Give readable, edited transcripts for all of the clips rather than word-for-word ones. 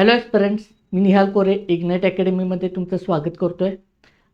Hello friends, मी निहाल कोरे ignite अकॅडमीमध्ये तुमचं स्वागत करतोय.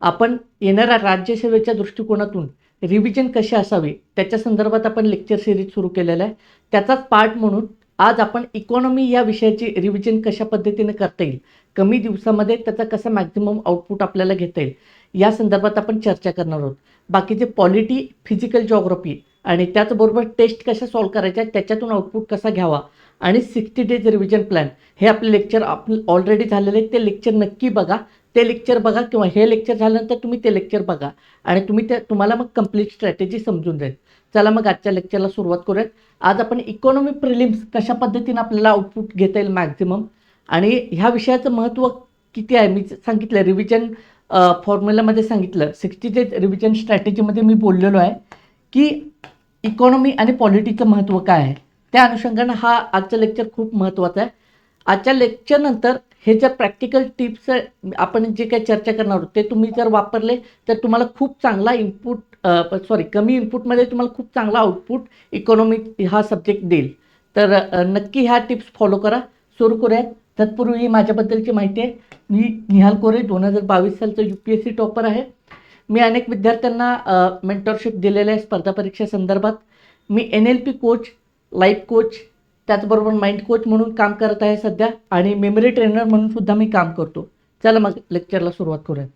आपण येणाऱ्या राज्यसेवेच्या दृष्टिकोनातून रिव्हिजन कशी असावी त्याच्या संदर्भात आपण लेक्चर सिरीज सुरू केलेला आहे. त्याचाच पार्ट म्हणून आज आपण इकॉनॉमी या विषयाची रिव्हिजन कशा पद्धतीने करता येईल, कमी दिवसामध्ये त्याचा कसा मॅक्झिमम आउटपुट आपल्याला घेता येईल या संदर्भात आपण चर्चा करणार आहोत. बाकीचे पॉलिटी, फिजिकल जॉग्राफी आणि त्याचबरोबर टेस्ट कशा सॉल्व्ह करायच्या, त्याच्यातून आउटपुट कसा घ्यावा आणि 60 डेज रिव्हिजन प्लॅन हे आपले लेक्चर ऑलरेडी झालेले आहेत. ते लेक्चर नक्की बघा. ते लेक्चर बघा किंवा हे लेक्चर झाल्यानंतर तुम्ही ते लेक्चर बघा आणि तुम्हाला मग कंप्लीट स्ट्रॅटेजी समजून जाईल. चला मग आजच्या लेक्चरला सुरुवात करूयात. आज आपण इकॉनॉमी प्रिलिम्स कशा पद्धतीने आपल्याला आउटपुट घेता येईल मॅक्झिमम आणि ह्या विषयाचं महत्त्व किती आहे मी सांगितलं. रिव्हिजन फॉर्म्युलामध्ये सांगितलं, 60 डेज रिव्हिजन स्ट्रॅटेजीमध्ये मी बोललेलो आहे की इकॉनॉमी आणि पॉलिटीचं महत्त्व काय आहे. त्या अनुषंगानं हा आजचं लेक्चर खूप महत्त्वाचं आहे. आजच्या लेक्चरनंतर हे जर प्रॅक्टिकल टिप्स आपण जे काही चर्चा करणार आहोत ते तुम्ही जर वापरले तर तुम्हाला खूप चांगला कमी इनपुटमध्ये तुम्हाला खूप चांगला आउटपुट इकॉनॉमिक हा सब्जेक्ट देईल. तर नक्की ह्या टिप्स फॉलो करा. सुरू करूयात. तत्पूर्वी माझ्याबद्दलची माहिती आहे. मी निहाल कोरे 2022 सालचं UPSC टॉपर आहे. मी अनेक विद्यार्थ्यांना मेंटरशिप दिलेलं आहे स्पर्धा परीक्षे संदर्भात. मी NLP कोच, लाईफ कोच, त्याचबरोबर माइंड कोच म्हणून काम करत आहे सध्या आणि मेमरी ट्रेनर म्हणून सुद्धा मी काम करतो. चला मग लेक्चरला सुरुवात करूयात.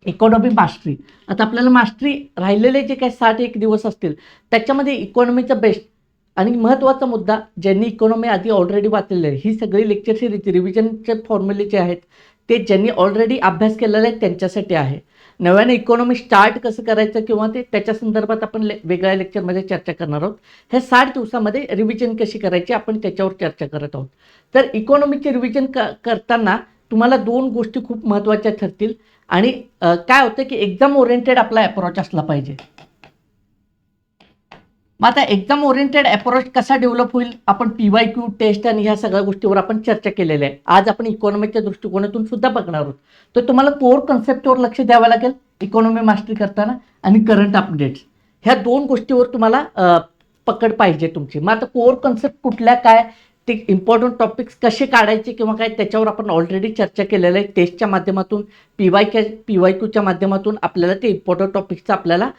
Economy mastery. आता आपल्याला मास्टरी राहिलेले जे काही 61 दिवस असतील त्याच्यामध्ये इकॉनॉमीचा बेस्ट आणि महत्त्वाचा मुद्दा, ज्यांनी इकॉनॉमी आधी ऑलरेडी वाचलेलं आहे, ही सगळी लेक्चर सिरीज रिव्हिजनचे फॉर्म्युले जे आहेत ते ज्यांनी ऑलरेडी अभ्यास केलेला आहे त्यांच्यासाठी आहे. नव्याने इकॉनॉमी स्टार्ट कसं करायचं किंवा ते त्याच्या संदर्भात आपण वेगळ्या लेक्चरमध्ये चर्चा करणार आहोत. हे 60 दिवसामध्ये रिव्हिजन कशी करायची आपण त्याच्यावर चर्चा करत आहोत. तर इकॉनॉमीचे रिव्हिजन करताना तुम्हाला 2 गोष्टी खूप महत्त्वाच्या ठरतील आणि काय होतं की एक्झाम ओरिएंटेड आपला अप्रोच असला पाहिजे. मग आता एक्झाम ओरिएंटेड अप्रोच कसा डेव्हलप होईल, आपण PYQ टेस्ट आणि ह्या सगळ्या गोष्टीवर आपण चर्चा केलेली आहे. आज आपण इकॉनॉमीच्या दृष्टिकोनातून सुद्धा बघणार आहोत. तर तुम्हाला कोर कन्सेप्टवर लक्ष द्यावं लागेल इकॉनॉमी मास्टरी करताना आणि करंट अपडेट्स ह्या 2 गोष्टीवर तुम्हाला पकड पाहिजे तुमची. मग आता कोर कन्सेप्ट कुठल्या, काय ते इम्पॉर्टंट टॉपिक्स कसे काढायचे किंवा काय त्याच्यावर आपण ऑलरेडी चर्चा केलेलं आहे. टेस्टच्या माध्यमातून PYQच्या माध्यमातून आपल्याला ते इम्पॉर्टंट टॉपिक्सचं आपल्याला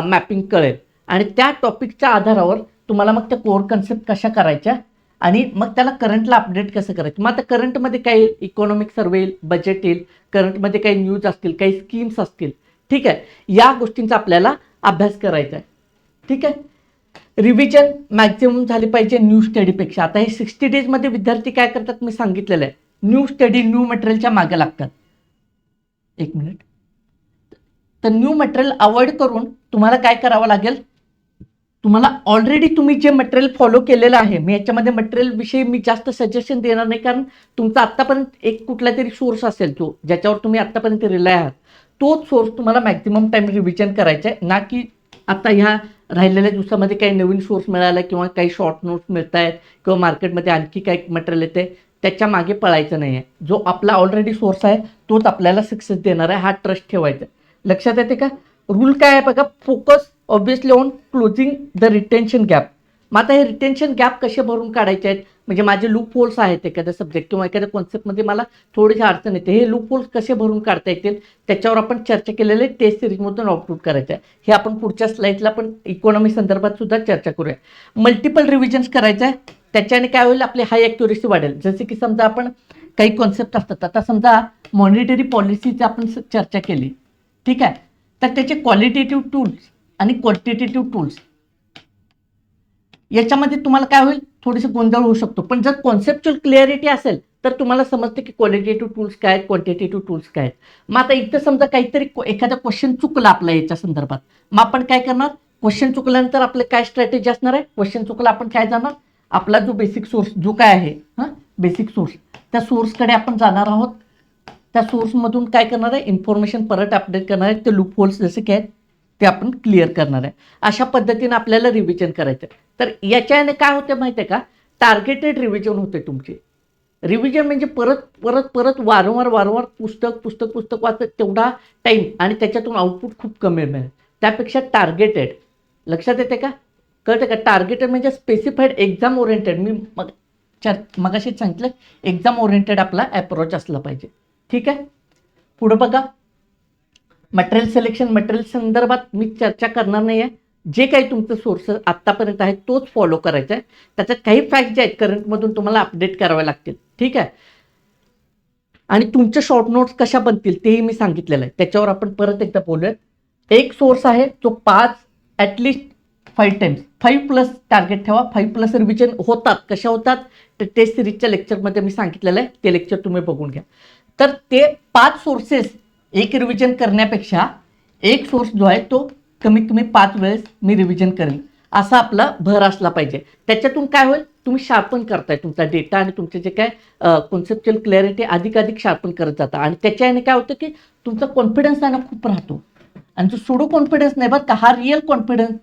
मॅपिंग कळेल आणि त्या टॉपिकच्या आधारावर तुम्हाला मग त्या कोर कन्सेप्ट कशा करायच्या आणि मग त्याला करंटला अपडेट कसं करायचं. मग आता करंटमध्ये काही इकॉनॉमिक सर्वे येईल, बजेट येईल, करंटमध्ये काही न्यूज असतील, काही स्कीम्स असतील. ठीक आहे, या गोष्टींचा आपल्याला अभ्यास करायचा आहे. ठीक आहे. रिव्हिजन मॅक्झिमम झाली पाहिजे न्यू स्टडीपेक्षा. आता हे 60 डेजमध्ये विद्यार्थी काय करतात मी सांगितलेलं आहे, न्यू स्टडी, न्यू मटेरियलच्या मागे लागतात. एक मिनिट. तर न्यू मटेरियल अवॉइड करून तुम्हाला काय करावं लागेल, तुम्हाला ऑलरेडी तुम्ही जे मटेरियल फॉलो केलेलं आहे, मी याच्यामध्ये मटेरियल विषयी मी जास्त सजेशन देणार नाही, कारण तुमचा आत्तापर्यंत एक कुठला तरी सोर्स असेल तो ज्याच्यावर तुम्ही आत्तापर्यंत रिलाय आहात, तोच सोर्स तुम्हाला मॅक्झिमम टाइम रिव्हिजन करायचा आहे. ना की आता ह्या राहिलेल्या दिवसामध्ये काही नवीन सोर्स मिळाला किंवा काही शॉर्ट नोट्स मिळत आहेत किंवा मार्केटमध्ये आणखी काही मटेरियल येते त्याच्या मागे पळायचं नाही आहे. जो आपला ऑलरेडी सोर्स आहे तोच आपल्याला सक्सेस देणार आहे, हा ट्रस्ट ठेवायचा. लक्षात येते का? रूल काय आहे बघा, focus obviously on closing the retention gap. मग आता हे रिटेन्शन गॅप कसे भरून काढायचे आहेत, म्हणजे माझे लूप होल्स आहेत एखाद्या सब्जेक्ट किंवा एखाद्या कॉन्सेप्टमध्ये मला थोडीशी अडचण येते, हे लूप होल्स कसे भरून काढता येतील त्याच्यावर आपण चर्चा केलेले टेस्ट सिरीजमधून आउटपुट करायचं आहे. हे आपण पुढच्या स्लाइडला पण इकॉनॉमी संदर्भात सुद्धा चर्चा करूया. मल्टिपल रिव्हिजन्स करायचं आहे, त्याच्याने काय होईल, आपली हाय ॲक्युरेसी वाढेल. जसे की समजा आपण काही कॉन्सेप्ट असतात, आता समजा मॉनिटरी पॉलिसीची आपण चर्चा केली, ठीक आहे, तर त्याचे क्वालिटेटिव्ह टूल्स आणि क्वांटिटेटिव्ह टूल्स याच्यामध्ये तुम्हाला काय होईल, थोडेसे गोंधळ होऊ शकतो. पण जर कॉन्सेप्च्युअल क्लिअरिटी असेल तर तुम्हाला समजते की क्वालिटेटिव्ह टूल्स काय आहेत, क्वांटिटेटिव्ह टूल्स काय आहेत. मग आता इथं समजा काहीतरी एखादा क्वेश्चन चुकला आपला याच्या संदर्भात, मग आपण काय करणार, क्वेश्चन चुकल्यानंतर आपले काय स्ट्रॅटेजी असणार आहे, क्वेश्चन चुकला आपण काय जाणार, आपला जो बेसिक सोर्स जो काय आहे बेसिक सोर्स, त्या सोर्सकडे आपण जाणार आहोत. त्या सोर्समधून काय करणार आहे, इन्फॉर्मेशन परत अपडेट करणार आहे. ते लूप होल्स जसे काय ते आपण क्लिअर करणार आहे. अशा पद्धतीने आपल्याला रिव्हिजन करायचं आहे. तर याच्याने काय होते माहिती आहे का, टार्गेटेड रिव्हिजन होते तुमची. रिव्हिजन म्हणजे परत परत परत वारंवार पुस्तक वाचत तेवढा टाईम आणि त्याच्यातून आउटपुट खूप कमी मिळेल. त्यापेक्षा टार्गेटेड, लक्षात येते का, कळते का, टार्गेटेड म्हणजे स्पेसिफाईड एक्झाम ओरिएंटेड. मी मग मगाशीच सांगितलं एक्झाम ओरिएंटेड आपला अप्रोच असला पाहिजे. ठीक आहे, पुढं बघा. मटेरियल सिलेक्शन, मटेरियल संदर्भात मी चर्चा करणार नाही आहे. जे काही तुमचं सोर्स आत्तापर्यंत आहे तोच फॉलो करायचा आहे. त्याच्यात काही फॅक्ट जे आहेत करंटमधून तुम्हाला अपडेट करावे लागतील. ठीक आहे, आणि तुमचे शॉर्ट नोट्स कशा बनतील तेही मी सांगितलेलं आहे. त्याच्यावर आपण परत एकदा बोलूयात. एक सोर्स आहे जो 5 ॲटलिस्ट 5 टाइम्स 5+ टार्गेट ठेवा. 5+ रिव्हिजन होतात. कशा होतात तर टेस्ट सिरीजच्या लेक्चरमध्ये मी सांगितलेलं आहे, ते लेक्चर तुम्ही बघून घ्या. तर ते 5 सोर्सेस एक रिव्हिजन करण्यापेक्षा एक सोर्स जो आहे तो कमीत कमी 5 वेळेस मी रिव्हिजन करेन असा आपला भर असला पाहिजे. त्याच्यातून काय होईल, तुम्ही शार्पन करताय तुमचा डेटा आणि तुमचे जे काय कॉन्सेप्च्युअल क्लॅरिटी अधिकाधिक शार्पन करत जाता. आणि त्याच्याने काय होतं की तुमचा कॉन्फिडन्स आहे ना खूप राहतो. आणि जो सुडो कॉन्फिडन्स नाही बरं का, हा रिअल कॉन्फिडन्स,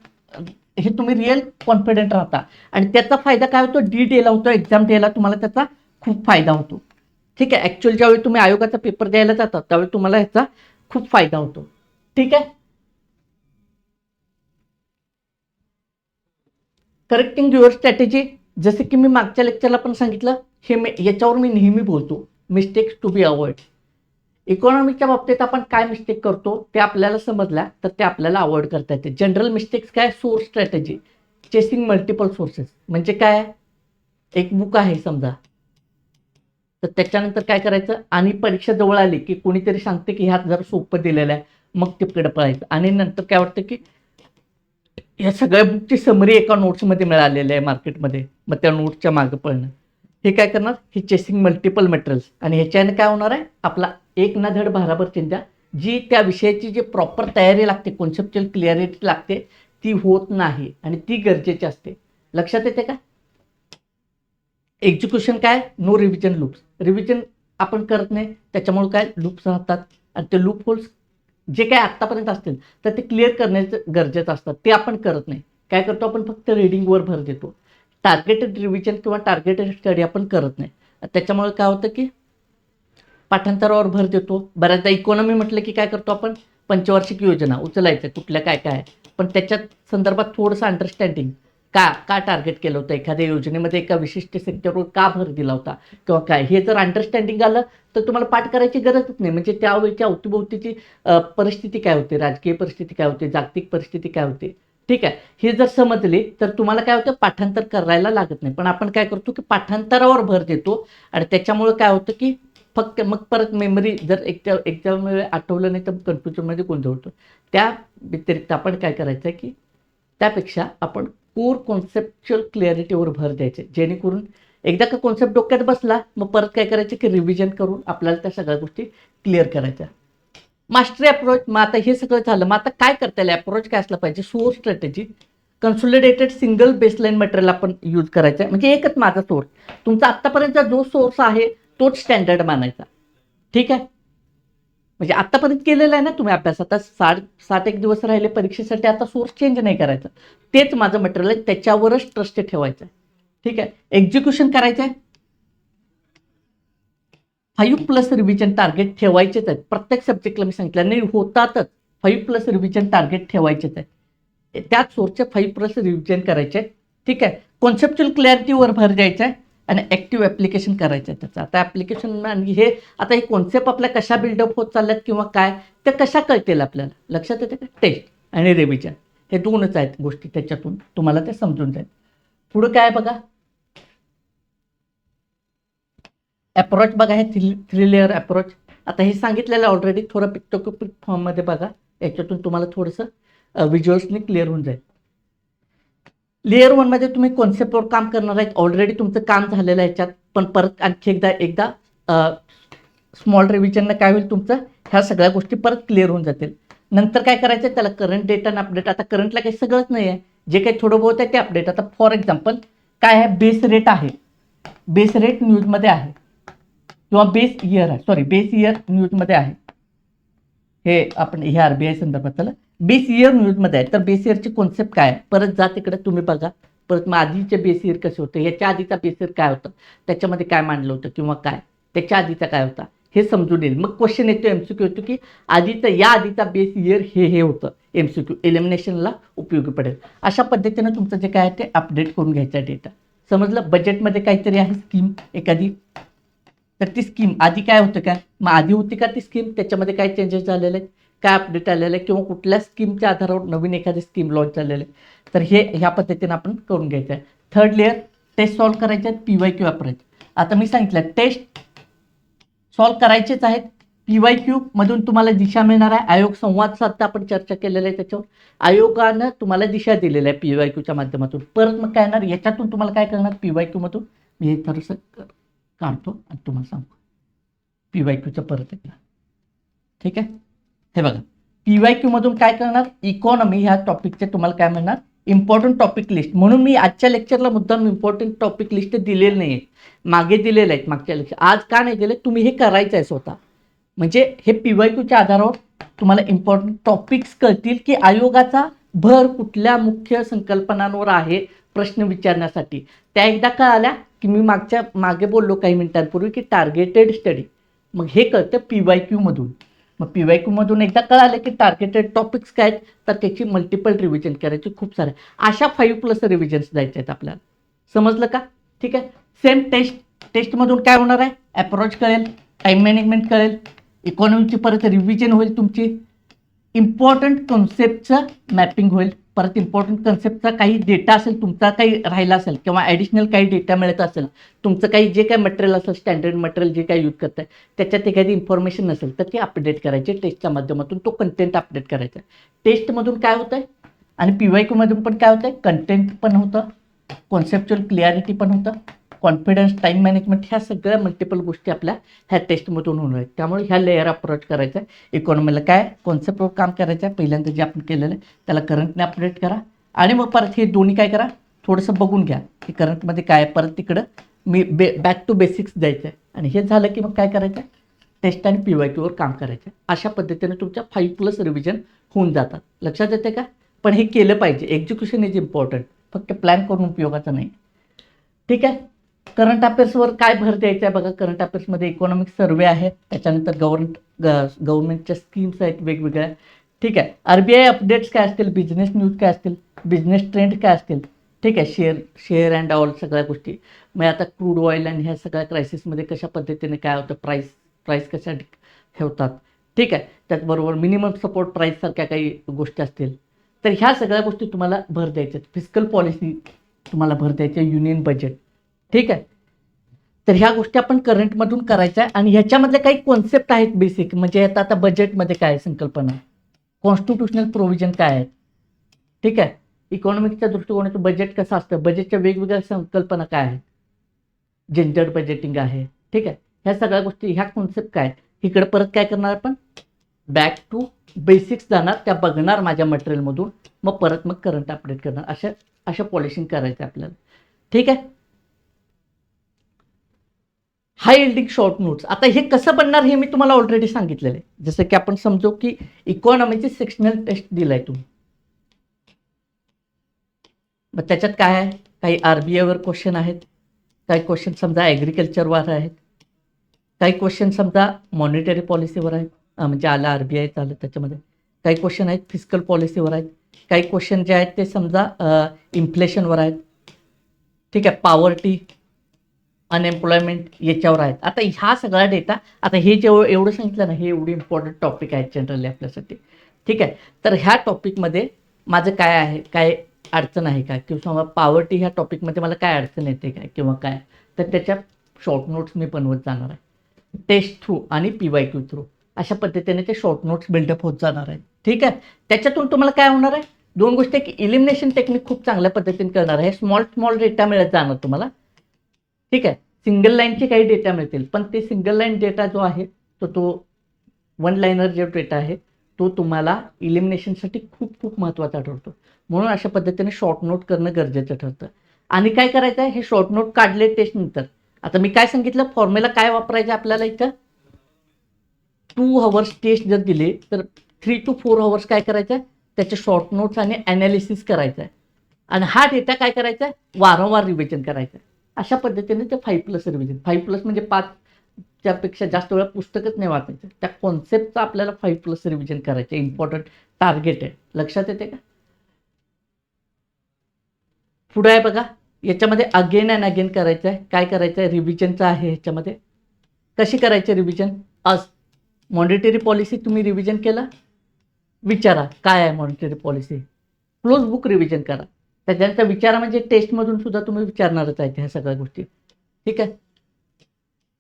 हे तुम्ही रिअल कॉन्फिडंट राहता. आणि त्याचा फायदा काय होतो, डेला होतो, एक्झाम डेला तुम्हाला त्याचा खूप फायदा होतो. ठीक आहे, ॲक्च्युअल ज्यावेळी तुम्ही आयोगाचा पेपर द्यायला जाता त्यावेळी तुम्हाला ह्याचा खूप फायदा होतो. ठीक आहे, करेक्टिंग युअर स्ट्रॅटेजी, जसे की मी मागच्या लेक्चरला पण सांगितलं, याच्यावर मी नेहमी बोलतो, मिस्टेक्स टू बी अवॉइड. इकॉनॉमीच्या बाबतीत आपण काय मिस्टेक करतो ते आपल्याला समजल्या तर ते आपल्याला अवॉइड करता येते. जनरल मिस्टेक्स काय, source strategy, chasing multiple sources. म्हणजे काय, एक बुक आहे समजा, तर त्याच्यानंतर काय करायचं, आणि परीक्षा जवळ आली की कोणीतरी सांगते की ह्यात जरा सोपं दिलेलं आहे, मग तिकडे पळायचं. आणि नंतर काय वाटतं की या सगळ्या बुकची समरी एका नोट्समध्ये मिळालेली आहे मार्केटमध्ये, मग त्या नोट्सच्या मागं पळणं. हे काय करणार, ही चेसिंग मल्टिपल मटेरियल्स. आणि ह्याच्याने काय होणार आहे, आपला एक ना धड भाराभर चिंता, जी त्या विषयाची जी प्रॉपर तयारी लागते, कॉन्सेप्च्युअल क्लिअरिटी लागते, ती होत नाही. आणि ती गरजेची असते. लक्षात येते का. एक्झिक्युशन काय, नो रिव्हिजन लूप्स. रिव्हिजन आपण करत नाही त्याच्यामुळे काय लूप्स राहतात. आणि ते लूप होल्स जे काय आत्तापर्यंत असतील तर ते क्लिअर करण्याचं गरजेचं असतं, ते आपण करत नाही. काय करतो आपण, फक्त रिडिंगवर भर देतो. टार्गेटेड रिव्हिजन किंवा टार्गेटेड स्टडी आपण करत नाही. त्याच्यामुळे काय होतं की पाठांतरावर भर देतो. बऱ्याचदा इकॉनॉमी म्हटलं की काय करतो आपण, पंचवार्षिक योजना उचलायचं कुठल्या काय काय, पण त्याच्यात संदर्भात थोडंसं अंडरस्टँडिंग, का टार्गेट केलं होतं एखाद्या योजनेमध्ये, एका विशिष्ट सेक्टरवर का भर दिला होता किंवा काय, हे जर अंडरस्टँडिंग आलं तर तुम्हाला पाठ करायची गरजच नाही. म्हणजे त्यावेळेच्या अवतीभोवतीची परिस्थिती काय होते, राजकीय परिस्थिती काय होते, जागतिक परिस्थिती काय होते, ठीक आहे, हे जर समजले तर तुम्हाला काय होतं, पाठांतर करायला लागत नाही. पण आपण काय करतो की पाठांतरावर भर देतो. आणि त्याच्यामुळे काय होतं की फक्त मग परत मेमरी जर एक्झाम वेळी आठवलं नाही तर कन्फ्युजनमध्ये गोंधळ होतो. त्या व्यतिरिक्त आपण काय करायचं आहे की त्यापेक्षा आपण कोर कॉन्सेप्च्युअल क्लॅरिटीवर भर द्यायचे, जेणेकरून एकदा का कॉन्सेप्ट डोक्यात बसला मग परत काय करायचं की रिव्हिजन करून आपल्याला त्या सगळ्या गोष्टी क्लिअर करायच्या. मास्टरी अप्रोच, मग आता हे सगळं झालं, मग आता काय करता येईल, अप्रोच काय असलं पाहिजे, source strategy, consolidated single baseline material आपण यूज करायचं आहे. म्हणजे एकच माझा सोर्स, तुमचा आत्तापर्यंतचा जो सोर्स आहे तोच स्टँडर्ड मानायचा. ठीक आहे, म्हणजे आत्तापर्यंत केलेलं आहे ना तुम्ही अभ्यास, आता 60 एक दिवस राहिले परीक्षेसाठी, आता सोर्स चेंज नाही करायचा, तेच माझं मटेरियल आहे, त्याच्यावरच ट्रस्ट ठेवायचं आहे. ठीक आहे, एक्झिक्युशन करायचं आहे, 5+ रिव्हिजन टार्गेट ठेवायचेच आहेत. प्रत्येक सब्जेक्टला मी सांगितलं नाही होतातच, 5+ रिव्हिजन टार्गेट ठेवायचेच आहेत. त्याच सोर्सचे 5+ रिव्हिजन करायचे आहेत. ठीक आहे, कॉन्सेप्च्युअल क्लॅरिटीवर भर द्यायचा आहे आणि ॲक्टिव्ह ॲप्लिकेशन करायचं आहे त्याचं. आता ॲप्लिकेशन आणि हे आता हे कॉन्सेप्ट आपल्या कशा बिल्डअप होत चालल्यात किंवा काय ते कशा कळतील आपल्याला, लक्षात येते का, टेस्ट आणि रिव्हिजन हे दोनच आहेत गोष्टी, त्याच्यातून तुम्हाला ते समजून जाईल. पुढं काय बघा, अप्रोच बघा, हे 3 लेअर अप्रोच. आता हे सांगितलेलं ऑलरेडी, थोडं पिक्टोग्राफिक फॉर्ममध्ये बघा, याच्यातून तुम्हाला थोडंसं व्हिज्युअल्सनी क्लिअर होऊन जाईल. लेअर 1 मध्ये तुम्ही कॉन्सेप्टवर काम करणार आहेत, ऑलरेडी तुमचं काम झालेलं आहे याच्यात, पण परत आणखी एकदा स्मॉल रिव्हिजननं काय होईल, तुमचं ह्या सगळ्या गोष्टी परत क्लिअर होऊन जातील. नंतर काय करायचं, त्याला करंट डेटा आणि अपडेट. आता करंटला काही सगळंच नाही आहे, जे काही थोडं बहुत आहे ते अपडेट. आता फॉर एक्झाम्पल काय आहे, बेस रेट आहे, बेस रेट न्यूजमध्ये आहे किंवा बेस इयर आहे, सॉरी बेस इयर न्यूजमध्ये आहे. हे आपण हे RBI संदर्भात झालं, बेस इयर न्यूजमध्ये आहे. तर बेस इयरची कॉन्सेप्ट काय आहे, परत जा तिकडे तुम्ही बघा. परत मग आधीचे बेस इयर कसे होते, याच्या आधीचा बेस इयर काय होतं, त्याच्यामध्ये काय मांडलं होतं किंवा काय, त्याच्या आधीचा काय होता हे समजून येईल. मग क्वेश्चन येतो, MCQ येतो की आधीचा या आधीचा बेस इयर हे होतं, MCQ एलिमिनेशनला उपयोगी पडेल. अशा पद्धतीनं तुमचं जे काय आहे ते अपडेट करून घ्यायचं डेटा. समजलं. बजेटमध्ये काहीतरी आहे स्कीम एखादी, तर ती स्कीम आधी काय होतं काय, मग आधी होती का ती स्कीम, त्याच्यामध्ये काय चेंजेस झालेले आहेत, काय अपडेट आलेलं आहे, किंवा कुठल्या स्कीमच्या आधारावर नवीन एखादी स्कीम लॉन्च झालेली आहे, तर हे ह्या पद्धतीने आपण करून घ्यायचं आहे. थर्ड लेअर, टेस्ट सॉल्व्ह करायचे आहेत, PYQ वापरायचे. आता मी सांगितलं टेस्ट सॉल्व्ह करायचेच आहेत. PYQ मधून तुम्हाला दिशा मिळणार आहे. आयोग संवाद साधता आपण चर्चा केलेलं आहे त्याच्यावर. आयोगानं तुम्हाला दिशा दिलेल्या आहे PYQच्या माध्यमातून. परत मग काय येणार, याच्यातून तुम्हाला काय करणार, PYQ मधून मी हे थोडंसं काढतो आणि तुम्हाला सांगतो PYQचं परत एकदा. ठीक आहे, हे बघा PYQ मधून काय करणार, इकॉनॉमी ह्या टॉपिकचे तुम्हाला काय मिळणार, इम्पॉर्टंट टॉपिक लिस्ट. म्हणून मी आजच्या लेक्चरला मुद्दाम इम्पॉर्टंट टॉपिक लिस्ट दिलेली नाही आहे, मागे दिलेलं आहेत मागच्या लेक्चर. आज का नाही दिले, तुम्ही हे करायचं आहे स्वतः. म्हणजे हे PYQच्या आधारावर तुम्हाला इम्पॉर्टंट टॉपिक्स कळतील की आयोगाचा भर कुठल्या मुख्य संकल्पनांवर आहे प्रश्न विचारण्यासाठी. त्या एकदा कळाल्या की मी मागे बोललो काही मिनिटांपूर्वी की टार्गेटेड स्टडी, मग हे कळतं PYQ मधून. मग PYQ मधून एकदा कळालं की टार्गेटेड टॉपिक्स काय आहेत, तर त्याची मल्टिपल रिव्हिजन करायची, खूप साऱ्या अशा 5+ रिव्हिजन्स द्यायचे आहेत आपल्याला. समजलं का? ठीक आहे. सेम टेस्टमधून काय होणार आहे, अप्रोच कळेल, टाईम मॅनेजमेंट कळेल, इकॉनॉमीची परत रिव्हिजन होईल तुमची, इम्पॉर्टंट कॉन्सेप्टचं मॅपिंग होईल, परत इम्पॉर्टंट कॉन्सेप्टचा काही डेटा असेल तुमचा, काही राहिला असेल किंवा ॲडिशनल काही डेटा मिळत असेल, तुमचं काही जे काही मटेरियल असेल, स्टँडर्ड मटेरियल जे काही यूज करताय त्याच्यात एखादी इन्फॉर्मेशन नसेल तर ती अपडेट करायची टेस्टच्या माध्यमातून, तो कंटेंट अपडेट करायचा. टेस्टमधून काय होतं आहे आणि PYQ मधून पण काय होतं आहे, कंटेंट पण होतं, कॉन्सेप्च्युअल क्लिअरिटी पण होतं, कॉन्फिडन्स, टाईम मॅनेजमेंट, ह्या सगळ्या मल्टिपल गोष्टी आपल्या ह्या टेस्टमधून होणार आहेत. त्यामुळे ह्या लेअर अप्रोच करायचा आहे. इकॉनॉमीला काय कॉन्सेप्टवर काम करायचं आहे, पहिल्यांदा जे आपण केलेलं आहे त्याला करंटने अपडेट करा आणि मग परत हे दोन्ही काय करा, थोडंसं बघून घ्या की करंटमध्ये काय आहे, परत तिकडं मी बॅक टू बेसिक्स द्यायचं आहे. आणि हे झालं की मग काय करायचं आहे, टेस्ट आणि PYQवर काम करायचं आहे. अशा पद्धतीने तुमच्या 5+ रिव्हिजन होऊन जातात. लक्षात येते का? पण हे केलं पाहिजे, एक्झिक्युशन इज इम्पॉर्टंट, फक्त प्लॅन करून उपयोगाचा नाही. ठीक आहे. करंट अफेअर्सवर काय भर द्यायचा आहे बघा. करंट अफेअर्समध्ये इकॉनॉमिक सर्वे आहे, त्याच्यानंतर गव्हर्नमेंटच्या स्कीम्स आहेत वेगवेगळ्या. ठीक आहे. RBI अपडेट्स काय असतील, बिझनेस न्यूज काय असतील, बिझनेस ट्रेंड काय असतील. ठीक आहे. शेअर अँड ऑल सगळ्या गोष्टी. मग आता क्रूड ऑइल आणि ह्या सगळ्या क्रायसिसमध्ये कशा पद्धतीने काय होतं, प्राईस कशा ठेवतात. ठीक आहे. त्याचबरोबर मिनिमम सपोर्ट प्राईससारख्या काही गोष्टी असतील, तर ह्या सगळ्या गोष्टी तुम्हाला भर द्यायच्या. फिस्कल पॉलिसी तुम्हाला भर द्यायची, युनियन बजेट. ठीक आहे. तर ह्या गोष्टी आपण करंटमधून करायच्या आहे आणि ह्याच्यामधले काही कॉन्सेप्ट आहेत बेसिक, म्हणजे आता बजेटमध्ये काय संकल्पना, कॉन्स्टिट्यूशनल प्रोव्हिजन काय आहेत. ठीक आहे. इकॉनॉमिकच्या दृष्टिकोनातून बजेट कसं असतं, बजेटच्या वेगवेगळ्या संकल्पना काय आहेत, जेंडर बजेटिंग आहे. ठीक आहे. ह्या सगळ्या गोष्टी, ह्या कॉन्सेप्ट काय, इकडे परत काय करणार आपण, बॅक टू बेसिक्स जाणार, त्या बघणार माझ्या मटेरियलमधून, मग परत करंट अपडेट करणार. अशा पॉलिशिंग करायचं आपल्याला. ठीक आहे. हाय यील्डिंग शॉर्ट नोट्स. आता हे कसं बनणार हे मी तुम्हाला ऑलरेडी सांगितलेलं आहे. जसं की आपण समजू की इकॉनॉमीची सेक्शनल टेस्ट दिलाय तुम्ही, मग त्याच्यात काय आहे, काही RBIवर क्वेश्चन आहेत, काही क्वेश्चन समजा ॲग्रिकल्चरवर आहेत, काही क्वेश्चन समजा मॉनिटरी पॉलिसीवर आहेत, म्हणजे आलं RBI आलं त्याच्यामध्ये, काही क्वेश्चन आहेत फिस्कल पॉलिसीवर आहेत, काही क्वेश्चन जे आहेत ते समजा इन्फ्लेशनवर आहेत. ठीक आहे. पॉवर्टी, अनएम्प्लॉयमेंट याच्यावर आहेत. आता ह्या सगळा डेटा, आता हे एवढं सांगितलं ना, हे एवढी इम्पॉर्टंट टॉपिक आहेत जनरली आपल्यासाठी. ठीक आहे. तर ह्या टॉपिकमध्ये माझं काय आहे, काय अडचण आहे का, किंवा पॉवर्टी ह्या टॉपिकमध्ये मला काय अडचण येते काय किंवा काय, तर त्याच्या शॉर्ट नोट्स मी बनवत जाणार आहे टेस्ट थ्रू आणि PYQ थ्रू. अशा पद्धतीने ते शॉर्ट नोट्स बिल्डअप होत जाणार आहेत. ठीक आहे. त्याच्यातून तुम्हाला काय होणार आहे, दोन गोष्टी, की इलिमिनेशन टेक्निक खूप चांगल्या पद्धतीने करणार आहे. स्मॉल डेटा मिळत जाणार तुम्हाला. ठीक आहे. सिंगल लाईनचे काही डेटा मिळतील, पण ते सिंगल लाईन डेटा जो आहे तो 1 लाईनर जो डेटा आहे तो तुम्हाला इलिमिनेशनसाठी खूप खूप महत्त्वाचा ठरतो. म्हणून अशा पद्धतीने शॉर्ट नोट करणं गरजेचं ठरतं. आणि काय करायचं आहे, हे शॉर्ट नोट काढले टेस्ट नंतर, आता मी काय सांगितलं, फॉर्म्युला काय वापरायचं आपल्याला इथं, 2 आवर्स टेस्ट जर दिले तर 3 to 4 आवर्स काय करायचं आहे, त्याचे शॉर्ट नोट्स आणि ॲनालिसिस करायचं आहे. आणि हा डेटा काय करायचा आहे, वारंवार रिव्हिजन करायचं आहे. अशा पद्धतीने ते 5+ रिव्हिजन, 5+ म्हणजे 5च्या पेक्षा जास्त वेळा पुस्तकच नाही वाचायचं, त्या कॉन्सेप्टचा आपल्याला 5+ रिव्हिजन करायचं, इम्पॉर्टंट टार्गेट आहे. लक्षात येते का? पुढे आहे बघा, याच्यामध्ये अगेन अँड अगेन करायचं आहे. काय करायचं आहे, रिव्हिजनचं आहे ह्याच्यामध्ये. कशी करायची रिव्हिजन? आज मॉनिटरी पॉलिसी तुम्ही रिव्हिजन केला, विचारा काय आहे monetary policy, close book revision करा. त्याच्यानंतर विचारा म्हणजे टेस्टमधून सुद्धा तुम्ही विचारणारच आहे ह्या सगळ्या गोष्टी. ठीक आहे.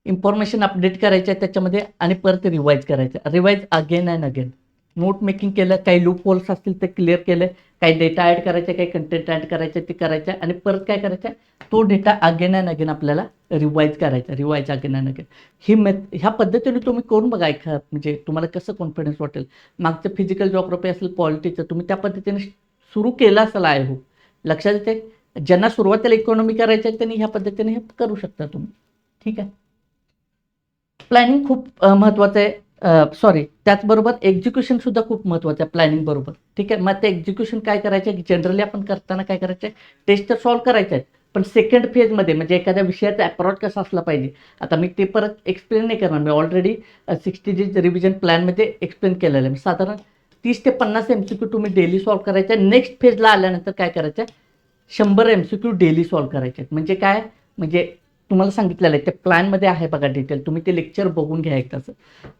इन्फॉर्मेशन अपडेट करायचं आहे त्याच्यामध्ये आणि परत रिवाईज करायचं. Revise again and again. Note making केलं, काही लूप होल्स असतील ते क्लिअर केलं, काही डेटा ॲड करायचे, काही कंटेंट ॲड करायचं ते करायचं आणि परत काय करायचं, तो डेटा अगेन अँड अगेन आपल्याला रिवाईज करायचा. रिवाईज अगेन अँड अगेन ही ह्या पद्धतीने तुम्ही करून बघा. म्हणजे तुम्हाला कसं कॉन्फिडन्स वाटेल. मागचं फिजिकल जॉग्राफी असेल, पॉलिटिक्सचं तुम्ही त्या पद्धतीने सुरू केलं असेल आहे हो. लक्षात येते. ज्यांना सुरुवातीला इकॉनॉमी करायचं आहे त्यांनी ह्या पद्धतीने हे करू शकता तुम्ही. ठीक आहे. प्लॅनिंग खूप महत्त्वाचं आहे. सॉरी, त्याचबरोबर एक्झिक्युशन सुद्धा खूप महत्त्वाचं आहे प्लॅनिंग बरोबर. ठीक आहे. मग ते एक्झिक्युशन काय करायचं आहे, जनरली आपण करताना काय करायचं आहे, टेस्ट तर सॉल्व्ह करायचं आहे, पण सेकंड फेजमध्ये म्हणजे एखाद्या विषयाचा अप्रोच कसा असला पाहिजे. आता मी ते परत एक्सप्लेन नाही करणार. मी ऑलरेडी 60 डेज रिव्हिजन प्लॅनमध्ये एक्सप्लेन केलेलं आहे. साधारण 30 ते 50 MCQ तुम्ही डेली सॉल्व्ह करायचं आहे. नेक्स्ट फेजला आल्यानंतर काय करायचं आहे, 100 MCQ डेली सॉल्व्ह करायचे आहेत. म्हणजे काय, म्हणजे तुम्हाला सांगितलेलं आहे ते प्लॅनमध्ये आहे बघा डिटेल. तुम्ही ते लेक्चर बघून घ्या एक तास.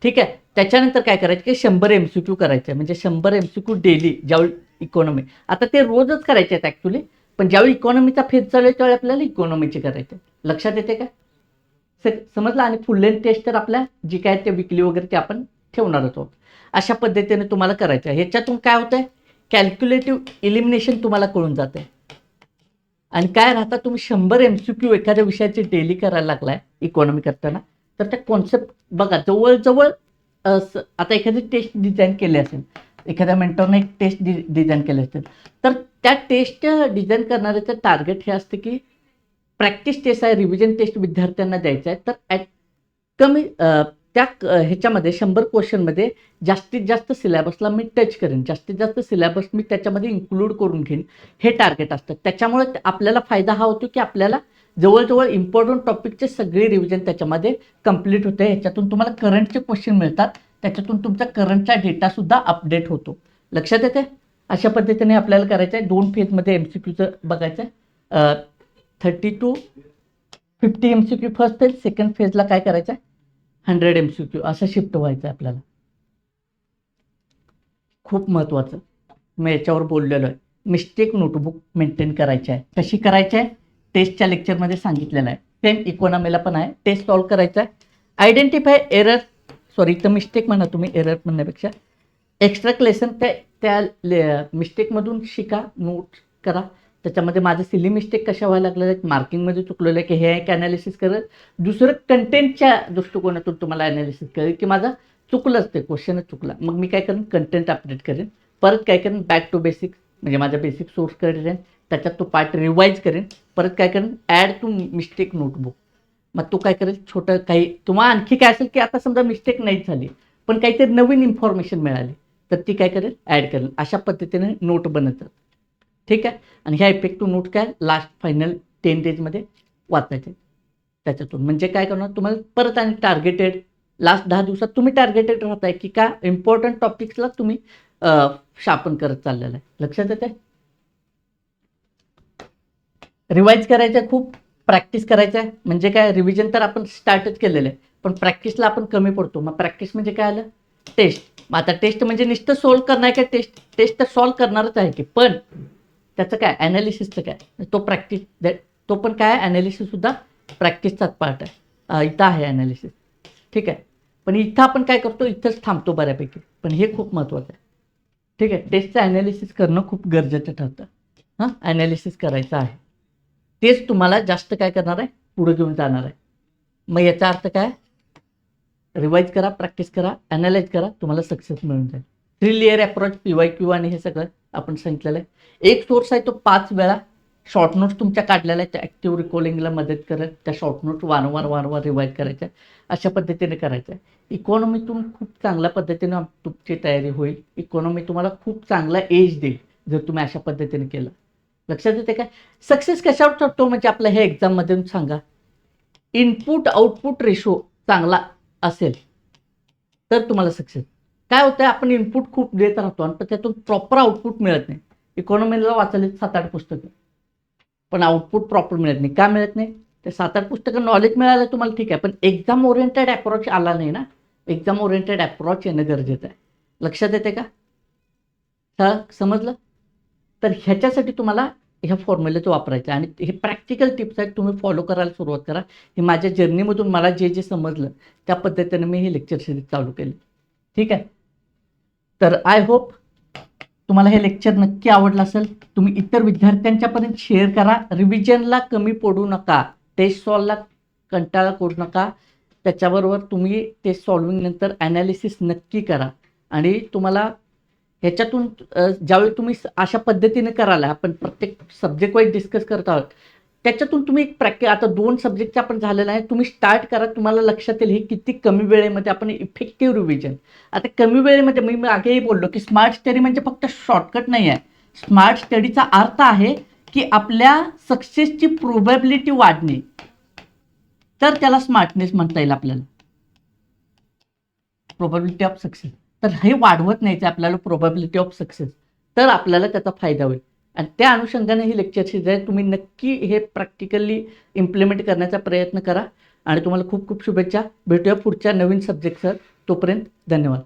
ठीक आहे. त्याच्यानंतर काय करायचं की 100 MCQ करायचे आहे. म्हणजे 100 MCQ डेली. ज्यावेळी इकॉनॉमी, आता ते रोजच करायचे आहेत ॲक्च्युली, पण ज्यावेळी इकॉनॉमीचा फेज चालू आहे त्यावेळी आपल्याला इकॉनॉमीचे करायचे. लक्षात येते का? समजलं. आणि फुल लेंथ टेस्ट तर आपल्या जी काय ते विकली वगैरे ते आपण ठेवणारच आहोत. अशा पद्धतीने तुम्हाला करायचं आहे. ह्याच्यातून काय होतंय, कॅल्क्युलेटिव्ह इलिमिनेशन तुम्हाला कळून जाते. आणि काय राहता, तुम्ही 100 MCQ एखाद्या विषयाचे डेली करायला लागलाय इकॉनॉमी करताना, तर त्या कॉन्सेप्ट बघा जवळजवळ आता एखादी टेस्ट डिझाईन केली असेल, एखाद्या मेंटरने एक टेस्ट डिझाईन केली असेल, तर त्या टेस्ट डिझाईन करणाऱ्याचं टार्गेट हे असतं की प्रॅक्टिस टेस्ट आहे, रिव्हिजन टेस्ट विद्यार्थ्यांना द्यायचं आहे. तर कमी त्या ह्याच्यामध्ये 100 क्वेश्चनमध्ये जास्तीत जास्त सिलेबसला मी टच करेन, जास्तीत जास्त सिलेबस मी त्याच्यामध्ये इन्क्लूड करून घेईन, हे टार्गेट असतं. त्याच्यामुळे आपल्याला फायदा हा होतो की आपल्याला जवळजवळ इम्पॉर्टंट टॉपिकचे सगळे रिव्हिजन त्याच्यामध्ये कंप्लीट होते. ह्याच्यातून तुम्हाला करंटचे क्वेश्चन मिळतात, त्याच्यातून तुमचा करंटचा डेटासुद्धा अपडेट होतो. लक्षात येते. अशा पद्धतीने आपल्याला करायचं आहे. 2 फेजमध्ये MCQचं बघायचं आहे. 30 to 50 MCQ first phase, second फेजला काय करायचं आहे, 100 MCQ असं शिफ्ट व्हायचं आहे आपल्याला. खूप महत्त्वाचं मी याच्यावर बोललेलो आहे. मिस्टेक नोटबुक मेंटेन करायची आहे. कशी करायची आहे, टेस्टच्या लेक्चरमध्ये सांगितलेलं आहे. सेम इकॉनॉमीला पण आहे. टेस्ट सॉल्व्ह करायचा आहे. आयडेंटिफाय एरर, सॉरी तर मिस्टेक म्हणा तुम्ही, एरर म्हणण्यापेक्षा एक्स्ट्रा लेसन त्या मिस्टेकमधून शिका, नोट करा. त्याच्यामध्ये माझं सिली मिस्टेक कशा व्हायला लागलेलं आहे, मार्किंगमध्ये चुकलेलं आहे की हे एक ॲनालिसिस करेल. दुसरं कंटेंटच्या दृष्टिकोनातून तुम्हाला ॲनालिसिस करेल की माझं चुकलंच, ते क्वेश्चनच चुकला. मग मी काय करेन, कंटेंट अपडेट करेन. परत काय करेन, बॅक टू बेसिक म्हणजे माझा बेसिक सोर्स करेन, त्याच्यात तो पार्ट रिवाईज करेन. परत काय करेन, ॲड टू मिस्टेक नोटबुक. मग तो काय करेल, छोटं काही तुम्हाला आणखी काय असेल की आता समजा मिस्टेक नाही झाली पण काहीतरी नवीन इन्फॉर्मेशन मिळाली तर ती काय करेल, ॲड करेल. अशा पद्धतीने नोट बनतात. ठीक आहे. आणि ह्या इफेक्टिव्ह नोट काय लास्ट फायनल 10 डेजमध्ये वाचायचे त्याच्यातून. म्हणजे काय करणार, तुम्हाला परत आणि टार्गेटेड लास्ट 10 दिवसात तुम्ही टार्गेटेड राहताय की का इम्पॉर्टंट टॉपिक्सला तुम्ही शार्पन करत चाललेलं आहे. लक्षात येते. रिवाईज करायचं आहे, खूप प्रॅक्टिस करायचं आहे. म्हणजे काय, रिव्हिजन तर आपण स्टार्टच केलेलं आहे पण प्रॅक्टिसला आपण कमी पडतो. मग प्रॅक्टिस म्हणजे काय आलं, टेस्ट. मग आता टेस्ट म्हणजे नुसतं सोल्व करणार काय, टेस्ट तर सॉल्व करणारच आहे की, पण त्याचं काय ॲनालिसिसचं काय, तो प्रॅक्टिस, तो पण काय ॲनालिसिससुद्धा प्रॅक्टिसचाच पार्ट आहे. इथं आहे ॲनालिसिस. ठीक आहे. पण इथं आपण काय करतो, इथंच थांबतो बऱ्यापैकी. पण हे खूप महत्त्वाचं आहे. ठीक आहे. टेस्टचं ॲनालिसिस करणं खूप गरजेचं ठरतं. हां, ॲनालिसिस करायचं आहे. तेच तुम्हाला जास्त काय करणार आहे, पुढे घेऊन जाणार आहे. मग याचा अर्थ काय, रिवाईज करा, प्रॅक्टिस करा, ॲनालाइज करा, तुम्हाला सक्सेस मिळून जाईल. 3 लेअर अप्रोच, PYQ आणि हे सगळं आपण सांगितलेलं आहे. एक सोर्स आहे तो 5 वेळा शॉर्ट नोट्स तुमच्या काढलेल्या आहेत, त्या ॲक्टिव्ह रिकॉलिंगला मदत करत त्या शॉर्ट नोट्स वारंवार रिवाईज करायच्या. अशा पद्धतीने करायचं आहे. इकॉनॉमीतून खूप चांगल्या पद्धतीने तुमची तयारी होईल. इकॉनॉमी तुम्हाला खूप चांगला एज देईल जर तुम्ही अशा पद्धतीने केलं. लक्षात येते काय. सक्सेस कशावर ठरतो म्हणजे आपल्या हे एक्झाममधून सांगा, इनपुट आउटपुट रेशो चांगला असेल तर तुम्हाला सक्सेस. काय होतं, आपण इनपुट खूप देत राहतो आणि त्यातून प्रॉपर आउटपुट मिळत नाही. इकॉनॉमीला वाचायला 7-8 पुस्तकं, पण आउटपुट प्रॉपर मिळत नाही. का मिळत नाही? ते 7-8 पुस्तकं नॉलेज मिळालं तुम्हाला ठीक आहे, पण एक्झाम ओरिएंटेड अप्रोच आला नाही ना. एक्झाम ओरिएंटेड अप्रोच येणं गरजेचं आहे. लक्षात येते का? समजलं? तर ह्याच्यासाठी तुम्हाला ह्या फॉर्म्युलेचं वापरायचं आहे आणि हे प्रॅक्टिकल टिप्स आहेत, तुम्ही फॉलो करायला सुरुवात करा. हे माझ्या जर्नीमधून मला जे जे समजलं त्या पद्धतीने मी हे लेक्चर सिरीज चालू केली. ठीक आहे. तर आय होप तुम्हाला हे लेक्चर नक्की आवडलं असेल. तुम्ही इतर विद्यार्थ्यांच्यापर्यंत शेअर करा. रिव्हिजनला कमी पडू नका. टेस्ट सॉल्वला कंटाळा करू नका. त्याच्याबरोबर तुम्ही टेस्ट सॉल्विंग नंतर ॲनालिसिस नक्की करा आणि तुम्हाला ह्याच्यातून ज्यावेळी तुम्ही अशा पद्धतीने कराल, आपण प्रत्येक सब्जेक्ट वाईज डिस्कस करत आहोत, त्याच्यातून तुम्ही एक आता 2 सब्जेक्टचं आपण झालेलं आहे, तुम्ही स्टार्ट करा. तुम्हाला लक्षात येईल हे किती कमी वेळेमध्ये आपण इफेक्टिव्ह रिव्हिजन. आता कमी वेळेमध्ये मी मागेही बोललो की स्मार्ट स्टडी म्हणजे फक्त शॉर्टकट नाही आहे. स्मार्ट स्टडीचा अर्थ आहे की आपल्या सक्सेसची प्रोबॅबिलिटी वाढणे, तर त्याला स्मार्टनेस म्हणता येईल आपल्याला. Probability of success. तर हे वाढवत न्यायचं आपल्याला प्रोबॅबिलिटी ऑफ सक्सेस, तर आपल्याला त्याचा फायदा होईल. आणि त्या अनुषंगाने ही लेक्चर सिरीज आहे. तुम्ही नक्की हे प्रॅक्टिकली इम्प्लिमेंट करण्याचा प्रयत्न करा आणि तुम्हाला खूप खूप शुभेच्छा. भेटूया पुढच्या नवीन सब्जेक्टसह. तोपर्यंत धन्यवाद.